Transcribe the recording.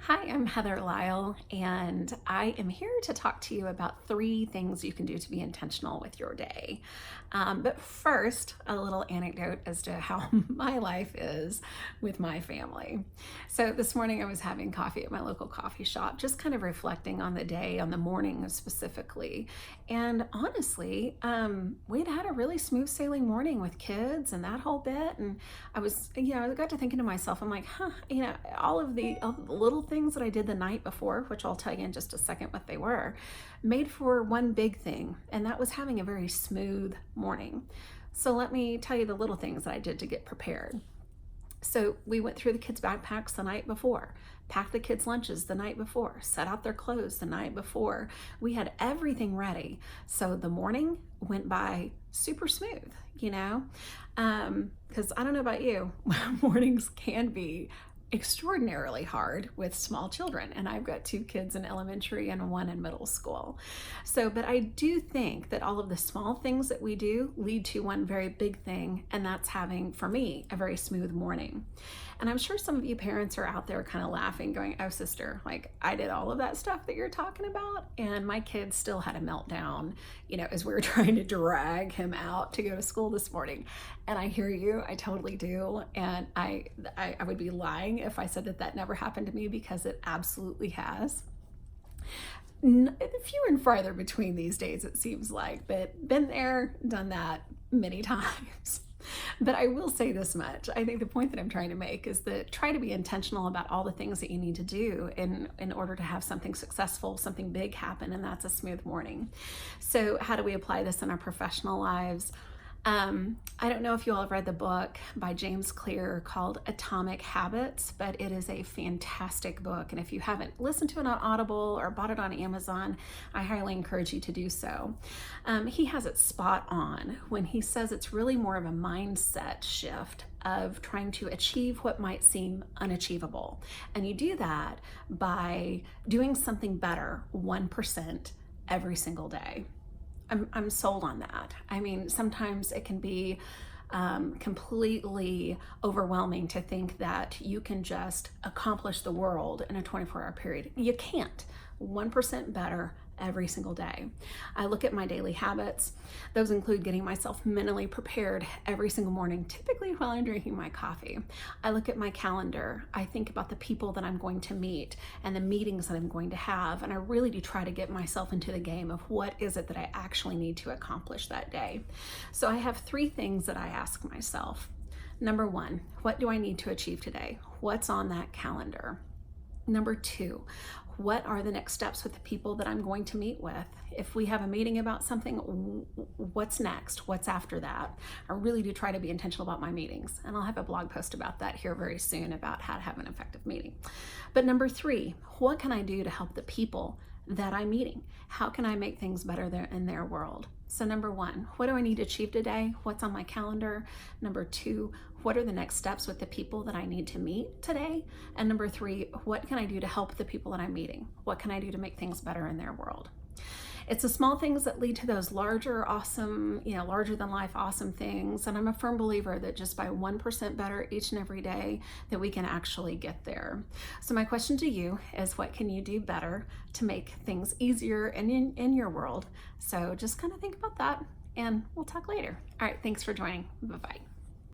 Hi, I'm Heather Lyle, and I am here to talk to you about 3 things you can do to be intentional with your day. But first, a little anecdote as to how my life is with my family. So, this morning I was having coffee at my local coffee shop, just kind of reflecting on the day, on the morning specifically. And honestly, we'd had a really smooth sailing morning with kids and that whole bit. And I got to thinking to myself, I'm like, all of the little things that I did the night before, which I'll tell you in just a second what they were, made for one big thing, and that was having a very smooth morning. So let me tell you the little things that I did to get prepared. So we went through the kids' backpacks the night before, packed the kids' lunches the night before, set out their clothes the night before. We had everything ready. So the morning went by super smooth, you know? Because I don't know about you, mornings can be extraordinarily hard with small children, and I've got 2 kids in elementary and one in middle school. But I do think that all of the small things that we do lead to one very big thing, and that's having, for me, a very smooth morning. And I'm sure some of you parents are out there kind of laughing, going, "Oh, sister, like I did all of that stuff that you're talking about, and my kid still had a meltdown, as we were trying to drag him out to go to school this morning." And I hear you, I totally do. And I would be lying if I said that that never happened to me, because it absolutely has. Few and farther between these days, it seems like, but been there, done that many times. But I will say this much. I think the point that I'm trying to make is that try to be intentional about all the things that you need to do in order to have something successful, something big happen, and that's a smooth morning. So how do we apply this in our professional lives? I don't know if you all have read the book by James Clear called Atomic Habits, but it is a fantastic book. And if you haven't listened to it on Audible or bought it on Amazon, I highly encourage you to do so. He has it spot on when he says it's really more of a mindset shift of trying to achieve what might seem unachievable. And you do that by doing something better 1% every single day. I'm sold on that. I mean, sometimes it can be completely overwhelming to think that you can just accomplish the world in a 24-hour period. You can't. 1% better every single day. I look at my daily habits. Those include getting myself mentally prepared every single morning, typically while I'm drinking my coffee. I look at my calendar. I think about the people that I'm going to meet and the meetings that I'm going to have, and I really do try to get myself into the game of what is it that I actually need to accomplish that day. So I have 3 things that I ask myself. Number 1, what do I need to achieve today? What's on that calendar? Number 2, what are the next steps with the people that I'm going to meet with? If we have a meeting about something, what's next? What's after that? I really do try to be intentional about my meetings, and I'll have a blog post about that here very soon about how to have an effective meeting. But number 3, what can I do to help the people that I'm meeting? How can I make things better there in their world? So number 1, what do I need to achieve today? What's on my calendar? Number 2, what are the next steps with the people that I need to meet today? And number 3, what can I do to help the people that I'm meeting? What can I do to make things better in their world? It's the small things that lead to those larger, awesome, larger than life, awesome things. And I'm a firm believer that just by 1% better each and every day, that we can actually get there. So my question to you is, what can you do better to make things easier and in your world? So just kind of think about that, and we'll talk later. All right, thanks for joining. Bye-bye.